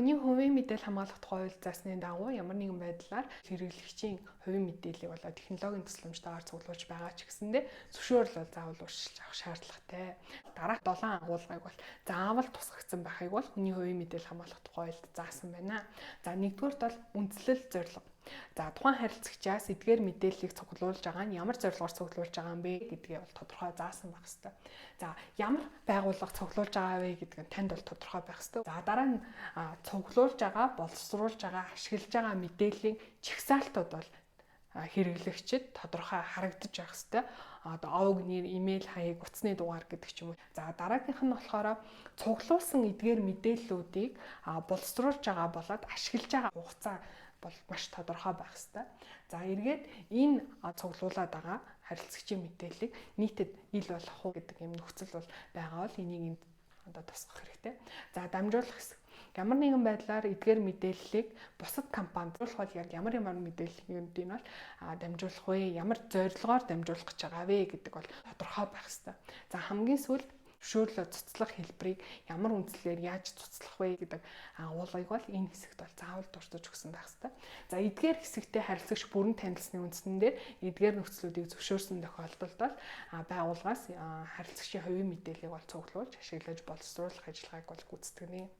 Хүний хувийн мэдээлэл хамгаалах тухай хууль заасны дагуу ямар нэгэн байдлаар хэрэглэгчийн хувийн мэдээллийг болоо технологийн тусламжтайгаар цуглуулж байгаа ч гэсэндээ зөвшөөрөл бол заавал урьдчилж авах шаардлагатай. Дараах 7 агуулгыг бол заавал тусгагдсан байхыг бол хүний хувийн мэдээлэл хамгаалах тухай хуульд заасан байна. За нэгдүгээрт бол үндслэл зорилго. За тухайн харилцагчаас эдгээр мэдээллийг цуглуулж байгаа нь ямар зорилгоор цуглуулж байгаа юм бэ гэдгээ бол тодорхой заасан байх ёстой. За ямар байгууллага цуглуулж байгаа вэ гэдэг нь танд бол тодорхой байх ёстой. За дараа нь цуглуулж байгаа, боловсруулж байгаа, ашиглаж байгаа мэдээллийн чагсаалтууд бол хэрэглэгчид тодорхой харагдаж байх ёстой. Одоо овог нэр, имэйл хаяг, утасны дугаар гэдэг ч юм уу. За дараагийнх нь болохоор цуглуулсан эдгээр мэдээллүүдийг боловсруулж байгаа болоод ашиглаж байгаа хугацаа бол маш тодорхой байх ёстой. За эргээд энэ цуглуулад байгаа харилцагчийн мэдээллийг нийтэд ил болох уу гэдэг юм нөхцөл бол байгаа бол энийг одоо тусгах хэрэгтэй. За дамжуулах хэсэг. Ямар нэгэн байдлаар эдгээр мэдээллийг бусад компанид дамжуулах бол яг ямар мэдээллийг нь бол дамжуулах вэ? Ямар зорилгоор дамжуулах гэж байгаа вэ гэдэг бол тодорхой байх ёстой. За хамгийн сүүлд зөвшөөрлөө цуцлах хэлбэрийг ямар үндслээр яаж цуцлах вэ гэдэг агуулгыг бол энэ хэсэгт бол заавал дурдж өгсөн байх ёстой. За эдгээр хэсэгтээ харилцагч бүрэн танилцсны үндсэн дээр эдгээр нөхцлүүдийг зөвшөөрсөн тохиолдолд бол байгууллагаас харилцагчийн хувийн мэдээллийг бол цуглуулж ашиглаж боловсруулах ажиллагааг бол гүйцэтгэнэ.